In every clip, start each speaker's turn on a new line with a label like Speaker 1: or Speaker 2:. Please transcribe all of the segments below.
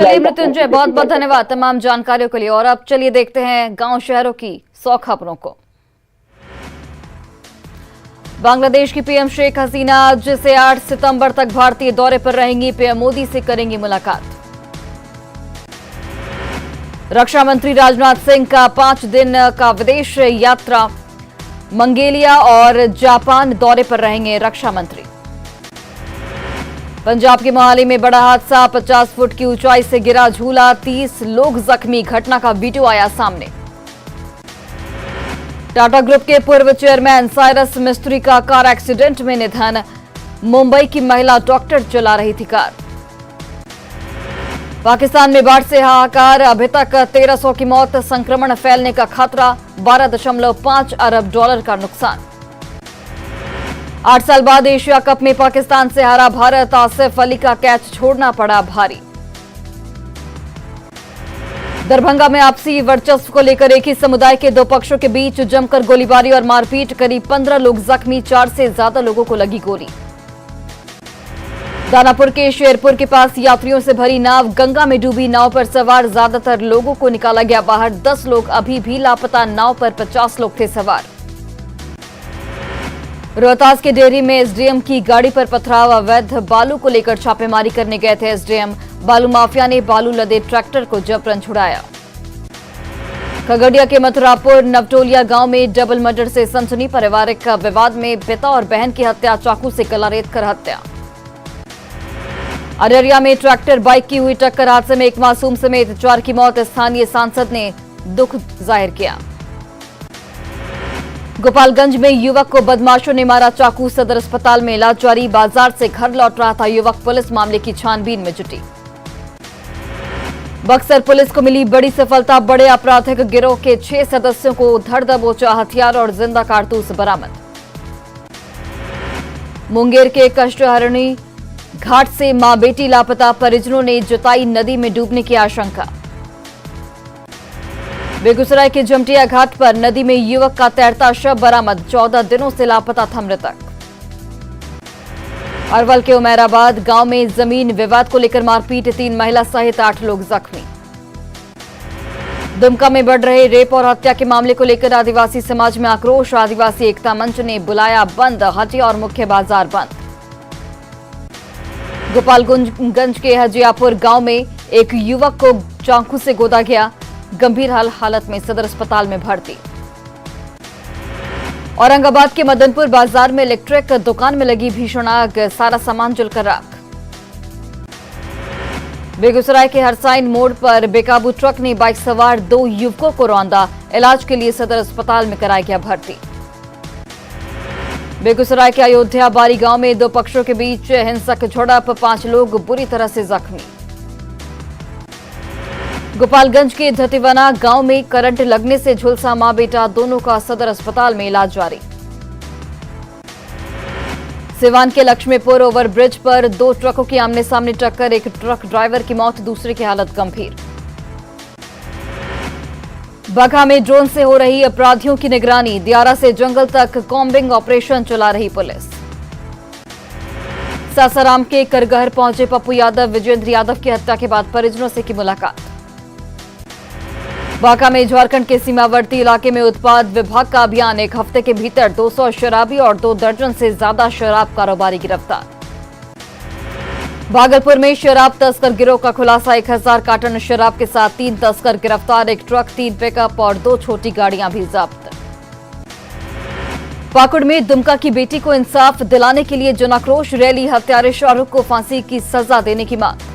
Speaker 1: चलिए मृत्युंजय, बहुत बहुत धन्यवाद तमाम जानकारियों के लिए। और अब चलिए देखते हैं गांव शहरों की 100 खबरों को। बांग्लादेश की पीएम शेख हसीना आज से 8 सितंबर तक भारतीय दौरे पर रहेंगी। पीएम मोदी से करेंगी मुलाकात। रक्षा मंत्री राजनाथ सिंह का 5 दिन का विदेश यात्रा, मंगोलिया और जापान दौरे पर रहेंगे रक्षा मंत्री। पंजाब के मोहाली में बड़ा हादसा, 50 फुट की ऊंचाई से गिरा झूला, 30 लोग जख्मी। घटना का वीडियो आया सामने। टाटा ग्रुप के पूर्व चेयरमैन साइरस मिस्त्री का कार एक्सीडेंट में निधन। मुंबई की महिला डॉक्टर चला रही थी कार। पाकिस्तान में बाढ़ से हाहाकार, अभी तक 1300 की मौत, संक्रमण फैलने का खतरा, $12.5 अरब का नुकसान। 8 साल बाद एशिया कप में पाकिस्तान से हारा भारत, आसिफ अली का कैच छोड़ना पड़ा भारी। दरभंगा में आपसी वर्चस्व को लेकर एक ही समुदाय के 2 पक्षों के बीच जमकर गोलीबारी और मारपीट, करीब 15 लोग जख्मी, 4 से ज्यादा लोगों को लगी गोली। दानापुर के शेरपुर के पास यात्रियों से भरी नाव गंगा में डूबी। नाव पर सवार ज्यादातर लोगों को निकाला गया बाहर, 10 लोग अभी भी लापता। नाव पर 50 लोग थे सवार। रोहतास के डेहरी में एसडीएम की गाड़ी पर पथराव, अवैध बालू को लेकर छापेमारी करने गए थे एसडीएम। बालू माफिया ने बालू लदे ट्रैक्टर को जबरन छुड़ाया। खगड़िया के मथुरापुर नवटोलिया गांव में डबल मर्डर से सनसनी, पारिवारिक विवाद में पिता और बहन की हत्या, चाकू से गला रेत कर हत्या। अररिया में ट्रैक्टर बाइक की हुई टक्कर, हादसे में एक मासूम समेत 4 की मौत। स्थानीय सांसद ने दुख जाहिर किया। गोपालगंज में युवक को बदमाशों ने मारा चाकू, सदर अस्पताल में इलाज जारी। बाजार से घर लौट रहा था युवक, पुलिस मामले की छानबीन में जुटी। बक्सर पुलिस को मिली बड़ी सफलता, बड़े आपराधिक गिरोह के 6 सदस्यों को धर दबोचा, हथियार और जिंदा कारतूस बरामद। मुंगेर के कष्टहरणी घाट से मां बेटी लापता, परिजनों ने जताई नदी में डूबने की आशंका। बेगूसराय के जमटिया घाट पर नदी में युवक का तैरता शव बरामद, 14 दिनों से लापता था मृतक। अरवल के उमैराबाद गांव में जमीन विवाद को लेकर मारपीट, 3 महिला सहित 8 लोग जख्मी। दुमका में बढ़ रहे रेप और हत्या के मामले को लेकर आदिवासी समाज में आक्रोश, आदिवासी एकता मंच ने बुलाया बंद, हटिया और मुख्य बाजार बंद। गोपालगंज के हजियापुर गांव में एक युवक को चाकू से गोदा गया, गंभीर हालत में सदर अस्पताल में भर्ती। औरंगाबाद के मदनपुर बाजार में इलेक्ट्रिक दुकान में लगी भीषण आग, सारा सामान जलकर राख। बेगूसराय के हरसाइन मोड़ पर बेकाबू ट्रक ने बाइक सवार 2 युवकों को रौंदा, इलाज के लिए सदर अस्पताल में कराया गया भर्ती। बेगूसराय के अयोध्या बारी गांव में 2 पक्षों के बीच हिंसक झड़प, 5 लोग बुरी तरह से जख्मी। गोपालगंज के धतिवना गांव में करंट लगने से झुलसा मां बेटा, दोनों का सदर अस्पताल में इलाज जारी। सिवान के लक्ष्मीपुर ओवरब्रिज पर 2 ट्रकों की आमने सामने टक्कर, एक ट्रक ड्राइवर की मौत, दूसरे की हालत गंभीर। बगहा में ड्रोन से हो रही अपराधियों की निगरानी, दियारा से जंगल तक कॉम्बिंग ऑपरेशन चला रही पुलिस। सासाराम के करगहर पहुंचे पप्पू यादव, विजेंद्र यादव की हत्या के बाद परिजनों से की मुलाकात। बांका में झारखंड के सीमावर्ती इलाके में उत्पाद विभाग का अभियान, 1 हफ्ते के भीतर 200 शराबी और 2 दर्जन से ज्यादा शराब कारोबारी गिरफ्तार। भागलपुर में शराब तस्कर गिरोह का खुलासा, 1000 कार्टन शराब के साथ 3 तस्कर गिरफ्तार, 1 ट्रक, 3 पिकअप और 2 छोटी गाड़ियां भी जब्त। पाकुड़ में दुमका की बेटी को इंसाफ दिलाने के लिए जनाक्रोश रैली, हत्यारे शाहरुख को फांसी की सजा देने की मांग।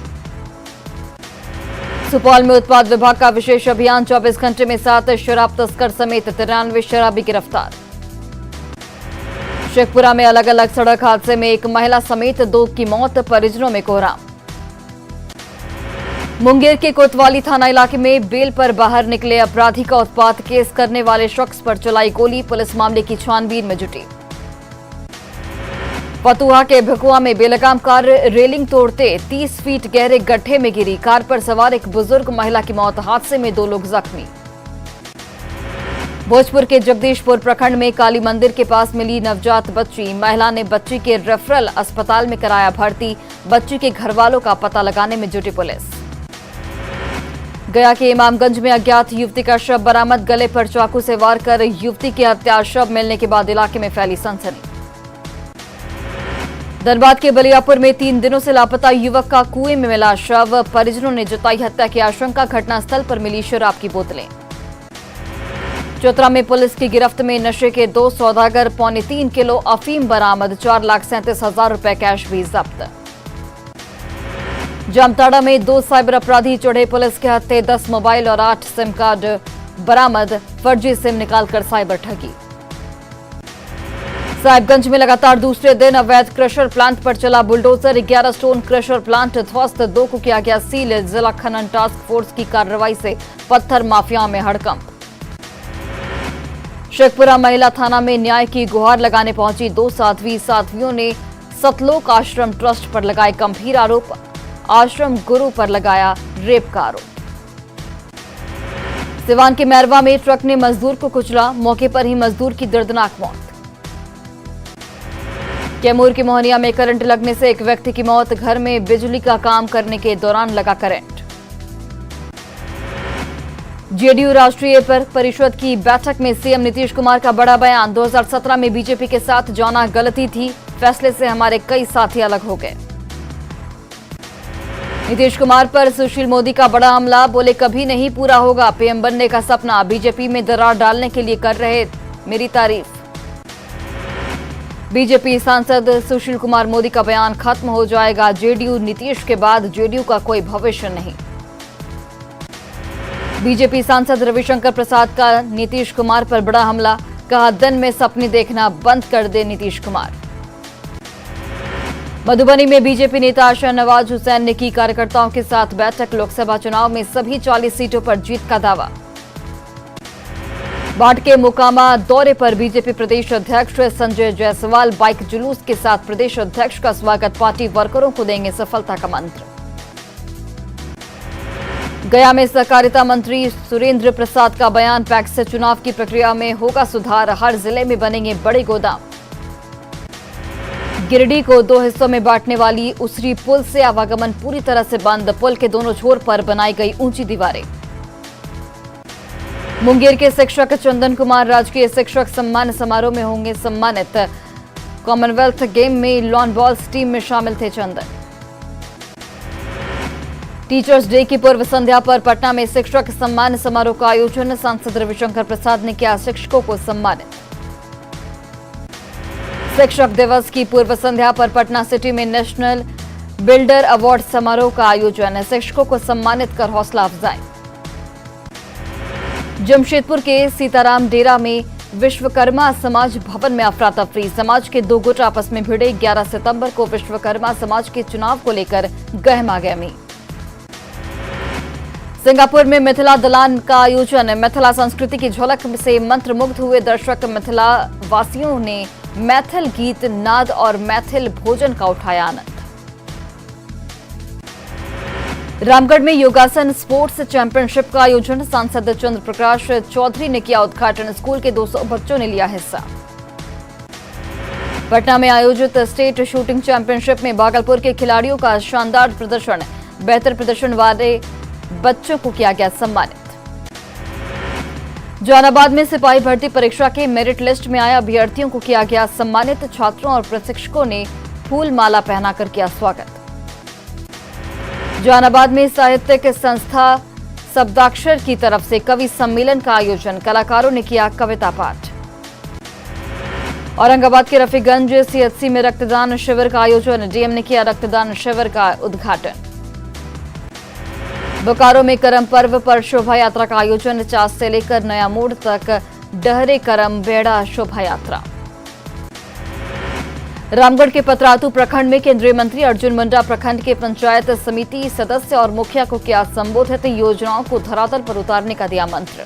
Speaker 1: सुपौल में उत्पाद विभाग का विशेष अभियान, 24 घंटे में 7 शराब तस्कर समेत 93 शराबी गिरफ्तार। शेखपुरा में अलग अलग सड़क हादसे में 1 महिला समेत 2 की मौत, परिजनों में कोहराम। मुंगेर के कोतवाली थाना इलाके में बेल पर बाहर निकले अपराधी का उत्पात केस करने वाले शख्स पर चलाई गोली, पुलिस मामले की छानबीन में जुटी। फतुहा के भिकुआ में बेलगाम कार रेलिंग तोड़ते 30 फीट गहरे गड्ढे में गिरी, कार पर सवार एक बुजुर्ग महिला की मौत, हादसे में 2 लोग जख्मी। भोजपुर के जगदीशपुर प्रखंड में काली मंदिर के पास मिली नवजात बच्ची, महिला ने बच्ची के रेफरल अस्पताल में कराया भर्ती, बच्ची के घर वालों का पता लगाने में जुटी पुलिस। गया के इमामगंज में अज्ञात युवती का शव बरामद, गले पर चाकू से वार कर युवती की हत्या। शव मिलने के बाद इलाके में फैली सनसनी। धनबाद के बलियापुर में 3 दिनों से लापता युवक का कुएं में मिला शव, परिजनों ने जताई हत्या की आशंका। घटनास्थल पर मिली शराब की बोतलें। चतरा में पुलिस की गिरफ्त में नशे के 2 सौदागर, 3.25 किलो अफीम बरामद, 4,37,000 रुपए कैश भी जब्त। जामताड़ा में 2 साइबर अपराधी चढ़े पुलिस के हत्थे, 10 मोबाइल और 8 सिम कार्ड बरामद, फर्जी सिम निकालकर साइबर ठगी। साहिबगंज में लगातार दूसरे दिन अवैध क्रशर प्लांट पर चला बुलडोजर, 11 स्टोन क्रशर प्लांट ध्वस्त, 2 को किया गया सील। जिला खनन टास्क फोर्स की कार्रवाई से पत्थर माफिया में हड़कंप। शेखपुरा महिला थाना में न्याय की गुहार लगाने पहुंची 2 साध्वियों ने सतलोक आश्रम ट्रस्ट पर लगाए गंभीर आरोप, आश्रम गुरु पर लगाया रेप का आरोप। सिवान के मैरवा में ट्रक ने मजदूर को कुचला, मौके पर ही मजदूर की दर्दनाक मौत। कैमूर की मोहनिया में करंट लगने से एक व्यक्ति की मौत, घर में बिजली का काम करने के दौरान लगा करंट। जेडीयू राष्ट्रीय परिषद की बैठक में सीएम नीतीश कुमार का बड़ा बयान, 2017 में बीजेपी के साथ जाना गलती थी, फैसले से हमारे कई साथी अलग हो गए। नीतीश कुमार पर सुशील मोदी का बड़ा हमला, बोले कभी नहीं पूरा होगा पीएम बनने का सपना, बीजेपी में दरार डालने के लिए कर रहे मेरी तारीफ। बीजेपी सांसद सुशील कुमार मोदी का बयान, खत्म हो जाएगा जेडीयू, नीतीश के बाद जेडीयू का कोई भविष्य नहीं। बीजेपी सांसद रविशंकर प्रसाद का नीतीश कुमार पर बड़ा हमला, कहा दिन में सपने देखना बंद कर दे नीतीश कुमार। मधुबनी में बीजेपी नेता शाहनवाज हुसैन ने की कार्यकर्ताओं के साथ बैठक, लोकसभा चुनाव में सभी 40 सीटों पर जीत का दावा। बाढ़ के मोकामा दौरे पर बीजेपी प्रदेश अध्यक्ष संजय जायसवाल, बाइक जुलूस के साथ प्रदेश अध्यक्ष का स्वागत, पार्टी वर्करों को देंगे सफलता का मंत्र। गया में सहकारिता मंत्री सुरेंद्र प्रसाद का बयान, पैक्स से चुनाव की प्रक्रिया में होगा सुधार, हर जिले में बनेंगे बड़े गोदाम। गिरिडीह को 2 हिस्सों में बांटने वाली उसरी पुल से आवागमन पूरी तरह से बंद, पुल के दोनों छोर पर बनाई गई ऊंची दीवारें। मुंगेर के शिक्षक चंदन कुमार राजकीय शिक्षक सम्मान समारोह में होंगे सम्मानित, कॉमनवेल्थ गेम में लॉन बॉल्स टीम में शामिल थे चंदन। टीचर्स डे की पूर्व संध्या पर पटना में शिक्षक सम्मान समारोह का आयोजन, सांसद रविशंकर प्रसाद ने किया शिक्षकों को सम्मानित। शिक्षक दिवस की पूर्व संध्या पर पटना सिटी में नेशनल बिल्डर अवार्ड समारोह का आयोजन, शिक्षकों को सम्मानित कर हौसला अफजाई। जमशेदपुर के सीताराम डेरा में विश्वकर्मा समाज भवन में अफरा तफरी, समाज के 2 गुट आपस में भिड़े, 11 सितंबर को विश्वकर्मा समाज के चुनाव को लेकर गहमागहमी। सिंगापुर में मिथिला दलान का आयोजन, मिथिला संस्कृति की झलक से मंत्रमुग्ध हुए दर्शक, मिथिला वासियों ने मैथिल गीत, नाद और मैथिल भोजन का उठाया आनंद। रामगढ़ में योगासन स्पोर्ट्स चैंपियनशिप का आयोजन, सांसद चंद्र प्रकाश चौधरी ने किया उद्घाटन, स्कूल के 200 बच्चों ने लिया हिस्सा। पटना में आयोजित स्टेट शूटिंग चैंपियनशिप में भागलपुर के खिलाड़ियों का शानदार प्रदर्शन, बेहतर प्रदर्शन वाले बच्चों को किया गया सम्मानित। जहानाबाद में सिपाही भर्ती परीक्षा के मेरिट लिस्ट में आए अभ्यर्थियों को किया गया सम्मानित, छात्रों और प्रशिक्षकों ने फूल माला पहनाकर किया स्वागत। जहानाबाद में साहित्यिक संस्था शब्दाक्षर की तरफ से कवि सम्मेलन का आयोजन, कलाकारों ने किया कविता पाठ। औरंगाबाद के रफीगंज सीएचसी में रक्तदान शिविर का आयोजन, डीएम ने किया रक्तदान शिविर का उद्घाटन। बोकारो में करम पर्व पर शोभा यात्रा का आयोजन, चास से लेकर नया मोड़ तक डहरे करम बेड़ा शोभा यात्रा। रामगढ़ के पतरातू प्रखंड में केंद्रीय मंत्री अर्जुन मुंडा प्रखंड के पंचायत समिति सदस्य और मुखिया को किया संबोधित, योजनाओं को धरातल पर उतारने का दिया मंत्र।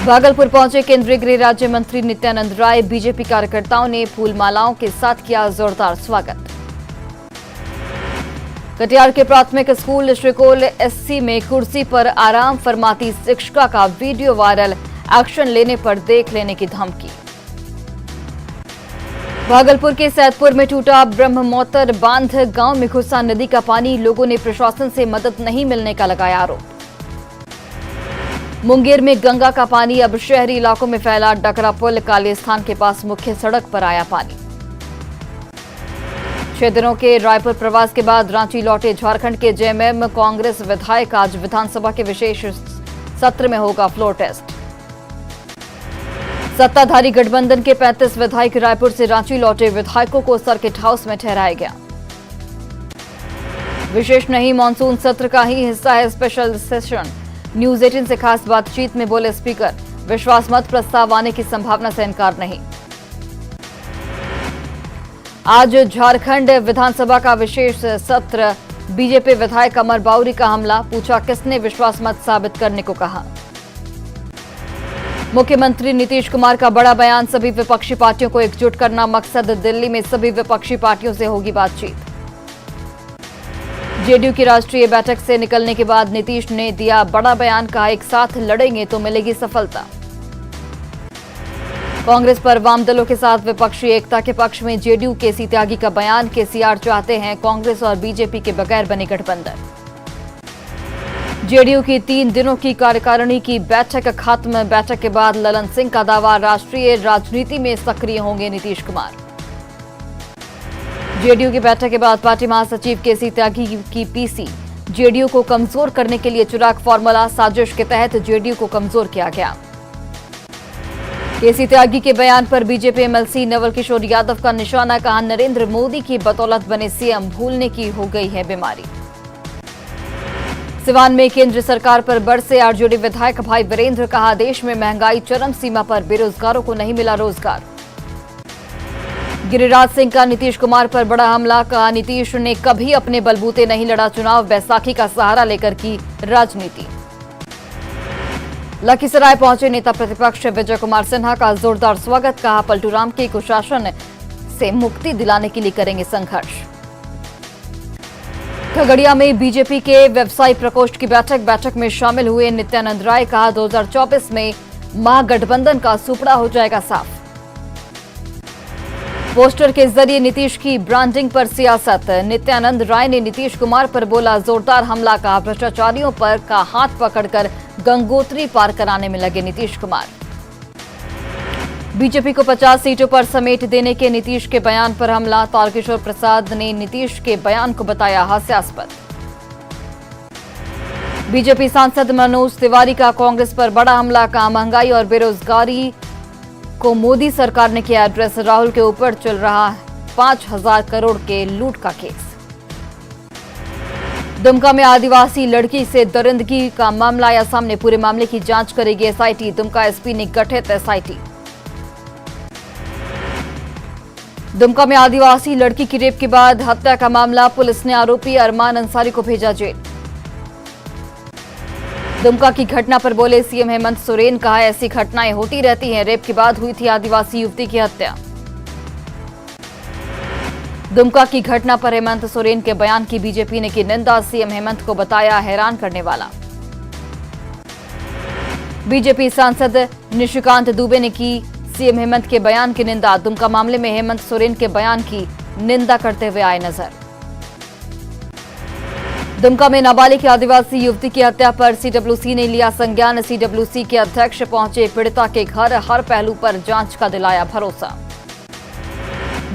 Speaker 1: भागलपुर पहुंचे केंद्रीय गृह राज्य मंत्री नित्यानंद राय, बीजेपी कार्यकर्ताओं ने फूलमालाओं के साथ किया जोरदार स्वागत। कटिहार के प्राथमिक स्कूल श्रीकोल एससी में कुर्सी पर आराम फरमाती शिक्षिका का वीडियो वायरल, एक्शन लेने पर देख लेने की धमकी। भागलपुर के सैदपुर में टूटा ब्रह्ममौतर बांध, गांव में घुसा नदी का पानी, लोगों ने प्रशासन से मदद नहीं मिलने का लगाया आरोप। मुंगेर में गंगा का पानी अब शहरी इलाकों में फैला, डकरा पुल कालीस्थान के पास मुख्य सड़क पर आया पानी। 6 दिनों के रायपुर प्रवास के बाद रांची लौटे झारखंड के जेएमएम कांग्रेस विधायक, आज विधानसभा के विशेष सत्र में होगा फ्लोर टेस्ट। सत्ताधारी गठबंधन के 35 विधायक रायपुर से रांची लौटे, विधायकों को सर्किट हाउस में ठहराया गया। विशेष नहीं, मानसून सत्र का ही हिस्सा है स्पेशल सेशन। न्यूज 18 से खास बातचीत में बोले स्पीकर, विश्वास मत प्रस्ताव आने की संभावना से इनकार नहीं। आज झारखंड विधानसभा का विशेष सत्र, बीजेपी विधायक अमर बाउरी का हमला, पूछा किसने विश्वास मत साबित करने को कहा। मुख्यमंत्री नीतीश कुमार का बड़ा बयान, सभी विपक्षी पार्टियों को एकजुट करना मकसद, दिल्ली में सभी विपक्षी पार्टियों से होगी बातचीत। जेडीयू की राष्ट्रीय बैठक से निकलने के बाद नीतीश ने दिया बड़ा बयान, कहा एक साथ लड़ेंगे तो मिलेगी सफलता। कांग्रेस पर वाम दलों के साथ विपक्षी एकता के पक्ष में जेडीयू के केसी त्यागी का बयान, केसीआर चाहते हैं कांग्रेस और बीजेपी के बगैर बने गठबंधन। जेडीयू की 3 दिनों की कार्यकारिणी की बैठक खत्म, बैठक के बाद ललन सिंह का दावा, राष्ट्रीय राजनीति में सक्रिय होंगे नीतीश कुमार। जेडीयू की बैठक के बाद पार्टी महासचिव केसी त्यागी की पीसी, जेडीयू को कमजोर करने के लिए चिराग फॉर्मूला, साजिश के तहत जेडीयू को कमजोर किया गया। केसी त्यागी के बयान पर बीजेपी एमएलसी नवल किशोर यादव का निशाना, कहा नरेंद्र मोदी की बदौलत बने सीएम, भूलने की हो गई है बीमारी। सिवान में केंद्र सरकार पर बरसे आरजेडी विधायक भाई वीरेंद्र, कहा देश में महंगाई चरम सीमा पर, बेरोजगारों को नहीं मिला रोजगार। गिरिराज सिंह का नीतीश कुमार पर बड़ा हमला, कहा नीतीश ने कभी अपने बलबूते नहीं लड़ा चुनाव, बैसाखी का सहारा लेकर की राजनीति। लखीसराय पहुंचे नेता प्रतिपक्ष विजय कुमार सिन्हा का जोरदार स्वागत, कहा पलटूराम के कुशासन से मुक्ति दिलाने के लिए करेंगे संघर्ष। खगड़िया में बीजेपी के व्यवसायी प्रकोष्ठ की बैठक में शामिल हुए नित्यानंद राय, कहा 2024 में महागठबंधन का सुपड़ा हो जाएगा साफ। पोस्टर के जरिए नीतीश की ब्रांडिंग पर सियासत, नित्यानंद राय ने नीतीश कुमार पर बोला जोरदार हमला, कहा भ्रष्टाचारियों पर का हाथ पकड़कर गंगोत्री पार कराने में लगे नीतीश कुमार। बीजेपी को 50 सीटों पर समेट देने के नीतीश के बयान पर हमला, तारकिशोर प्रसाद ने नीतीश के बयान को बताया हास्यास्पद। बीजेपी सांसद मनोज तिवारी का कांग्रेस पर बड़ा हमला, कहा महंगाई और बेरोजगारी को मोदी सरकार ने किया एड्रेस, राहुल के ऊपर चल रहा 5,000 करोड़ के लूट का केस। दुमका में आदिवासी लड़की से दरिंदगी का मामला आया सामने, पूरे मामले की जांच करेगी एसआईटी, दुमका एसपी ने गठित एसआईटी। दुमका में आदिवासी लड़की की रेप के बाद हत्या का मामला, पुलिस ने आरोपी अरमान अंसारी को भेजा जेल। दुमका की घटना पर बोले सीएम हेमंत सोरेन, कहा ऐसी घटनाएं होती रहती हैं, रेप के बाद हुई थी आदिवासी युवती की हत्या। दुमका की घटना पर हेमंत सोरेन के बयान की बीजेपी ने की निंदा, सीएम हेमंत को बताया हैरान करने वाला। बीजेपी सांसद निशिकांत दुबे ने की सीएम हेमंत के बयान की निंदा, दुमका मामले में हेमंत सोरेन के बयान की निंदा करते हुए आए नजर। दुमका में नाबालिग आदिवासी युवती की हत्या पर सीडब्ल्यूसी ने लिया संज्ञान, सीडब्ल्यूसी के अध्यक्ष पहुंचे पीड़िता के घर, हर पहलू पर जांच का दिलाया भरोसा।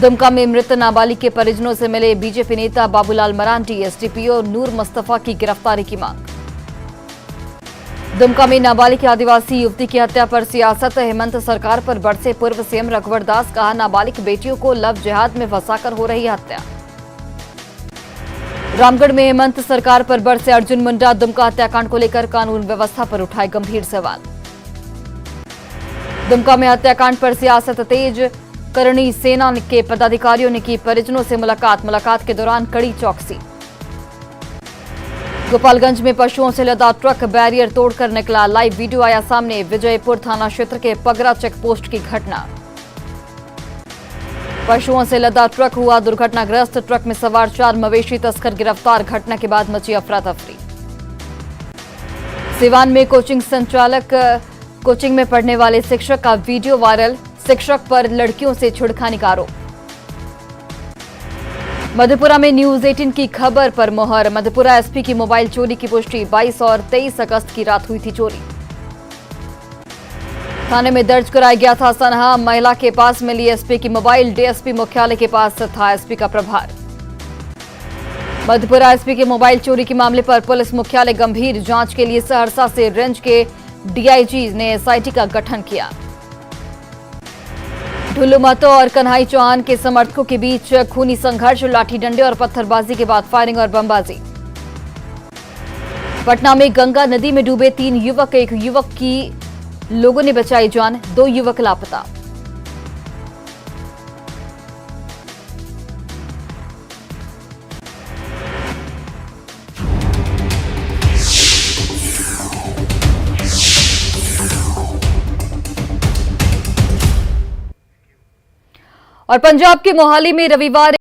Speaker 1: दुमका में मृत नाबालिग के परिजनों से मिले बीजेपी नेता बाबूलाल मरांडी, एसडीपीओ नूर मुस्तफा की गिरफ्तारी की मांग। दुमका में नाबालिग आदिवासी युवती की हत्या पर सियासत, हेमंत सरकार पर बरसे पूर्व सीएम रघुवर दास, कहा नाबालिग बेटियों को लव जिहाद में फंसाकर हो रही हत्या। रामगढ़ में हेमंत सरकार पर बरसे अर्जुन मुंडा, दुमका हत्याकांड को लेकर कानून व्यवस्था पर उठाए गंभीर सवाल। दुमका में हत्याकांड पर सियासत तेज, करणी सेना के पदाधिकारियों ने की परिजनों से मुलाकात के दौरान कड़ी चौकसी। गोपालगंज में पशुओं से लदा ट्रक बैरियर तोड़कर निकला, लाइव वीडियो आया सामने, विजयपुर थाना क्षेत्र के पगरा चेक पोस्ट की घटना। पशुओं से लदा ट्रक हुआ दुर्घटनाग्रस्त, ट्रक में सवार 4 मवेशी तस्कर गिरफ्तार, घटना के बाद मची अफरा तफरी। सिवान में कोचिंग में पढ़ने वाले शिक्षक का वीडियो वायरल, शिक्षक पर लड़कियों से छेड़खानी का आरोप। मधेपुरा में न्यूज 18 की खबर पर मोहर। मधेपुरा एसपी की मोबाइल चोरी की पुष्टि। 22 और 23 अगस्त की रात हुई थी चोरी। थाने में दर्ज कराया गया था सनहा। महिला के पास मिली एसपी की मोबाइल। डीएसपी मुख्यालय के पास था एसपी का प्रभार। मधेपुरा एसपी के मोबाइल चोरी के मामले पर पुलिस मुख्यालय गंभीर जांच के लिए सहरसा से रेंज के डीआईजी ने एसआईटी का गठन किया। ढुल्लू महतो और कन्हई चौहान के समर्थकों के बीच खूनी संघर्ष। लाठी डंडे और पत्थरबाजी के बाद फायरिंग और बमबाजी। पटना में गंगा नदी में डूबे 3 युवक। एक युवक की लोगों ने बचाई जान, 2 युवक लापता। और पंजाब के मोहाली में रविवार